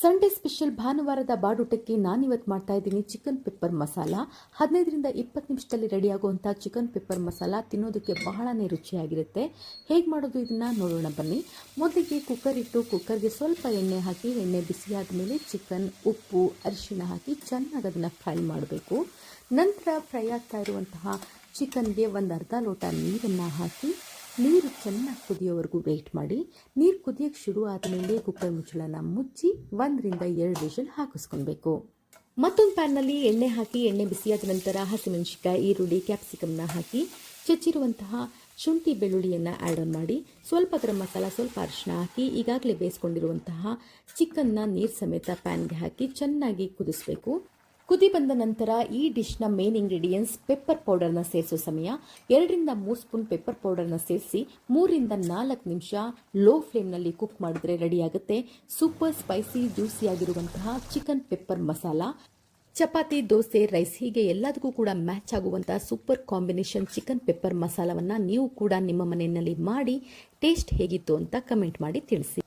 Sunday special ಭಾನುವಾರದ ಬಾಡೂಟಕ್ಕೆ ನಾನಿವತ್ತು ಮಾಡ್ತಾ ಇದ್ದೀನಿ ಚಿಕನ್ ಪೆಪ್ಪರ್ ಮಸಾಲ. 15ರಿಂದ 20 ನಿಮಿಷದಲ್ಲಿ ರೆಡಿಯಾಗುವಂಥ ಚಿಕನ್ ಪೆಪ್ಪರ್ ಮಸಾಲ ತಿನ್ನೋದಕ್ಕೆ ಬಹಳನೇ ರುಚಿಯಾಗಿರುತ್ತೆ. ಹೇಗೆ ಮಾಡೋದು ಇದನ್ನು ನೋಡೋಣ ಬನ್ನಿ. ಮೊದಲಿಗೆ ಕುಕ್ಕರ್ ಇಟ್ಟು ಕುಕ್ಕರ್ಗೆ ಸ್ವಲ್ಪ ಎಣ್ಣೆ ಹಾಕಿ, ಎಣ್ಣೆ ಬಿಸಿಯಾದ ಮೇಲೆ ಚಿಕನ್, ಉಪ್ಪು, ಅರಿಶಿಣ ಹಾಕಿ ಚೆನ್ನಾಗಿ ಅದನ್ನು ಫ್ರೈ ಮಾಡಬೇಕು. ನಂತರ ಫ್ರೈ ಆಗ್ತಾ ಇರುವಂತಹ ಚಿಕನ್ಗೆ ಒಂದು ಅರ್ಧ ಲೋಟ ನೀರನ್ನು ಹಾಕಿ ನೀರು ಚೆನ್ನಾಗಿ ಕುದಿಯೋವರೆಗೂ ವೆಯ್ಟ್ ಮಾಡಿ. ನೀರು ಕುದಿಯೋಕ್ಕೆ ಶುರು ಆದಮೇಲೆ ಕುಕ್ಕರ್ ಮುಚ್ಚಳನ ಮುಚ್ಚಿ 1ರಿಂದ 2 ವಿಷಲ್ ಹಾಕಿಸ್ಕೊಳ್ಬೇಕು. ಮತ್ತೊಂದು ಪ್ಯಾನ್ನಲ್ಲಿ ಎಣ್ಣೆ ಹಾಕಿ, ಎಣ್ಣೆ ಬಿಸಿಯಾದ ನಂತರ ಹಸಿಮೆಣಸಿನಕಾಯಿ, ಈರುಳ್ಳಿ, ಕ್ಯಾಪ್ಸಿಕಮ್ನ ಹಾಕಿ ಹೆಚ್ಚಿರುವಂತಹ ಶುಂಠಿ ಬೆಳ್ಳುಳ್ಳಿಯನ್ನು ಆ್ಯಡ್ ಆನ್ ಮಾಡಿ, ಸ್ವಲ್ಪ ಗರಂ ಮಸಾಲ, ಸ್ವಲ್ಪ ಅರಿಶಿಣ ಹಾಕಿ ಈಗಾಗಲೇ ಬೇಯಿಸ್ಕೊಂಡಿರುವಂತಹ ಚಿಕನ್ನ ನೀರು ಸಮೇತ ಪ್ಯಾನ್ಗೆ ಹಾಕಿ ಚೆನ್ನಾಗಿ ಕುದಿಸಬೇಕು. ಕುದಿ ಬಂದ ನಂತರ ಈ ಡಿಶ್ನ ಮೇನ್ ಇಂಗ್ರೀಡಿಯೆಂಟ್ಸ್ ಪೆಪ್ಪರ್ ಪೌಡರ್ನ ಸೇರಿಸೋ ಸಮಯ 2ರಿಂದ 3 ಸ್ಪೂನ್ ಪೆಪ್ಪರ್ ಪೌಡರ್ನ ಸೇರಿಸಿ 3ರಿಂದ 4 ನಿಮಿಷ ಲೋ ಫ್ಲೇಮ್ನಲ್ಲಿ ಕುಕ್ ಮಾಡಿದ್ರೆ ರೆಡಿಯಾಗುತ್ತೆ ಸೂಪರ್ ಸ್ಪೈಸಿ ಜ್ಯೂಸಿಯಾಗಿರುವಂತಹ chicken pepper masala. Chapati, dosa, rice ಹೀಗೆ ಎಲ್ಲದಕ್ಕೂ ಕೂಡ ಮ್ಯಾಚ್ ಆಗುವಂತಹ ಸೂಪರ್ ಕಾಂಬಿನೇಷನ್ ಚಿಕನ್ ಪೆಪ್ಪರ್ ಮಸಾಲವನ್ನು ನೀವು ಕೂಡ ನಿಮ್ಮ ಮನೆಯಲ್ಲಿ ಮಾಡಿ ಟೇಸ್ಟ್ ಹೇಗಿತ್ತು ಅಂತ ಕಮೆಂಟ್ ಮಾಡಿ ತಿಳಿಸಿ.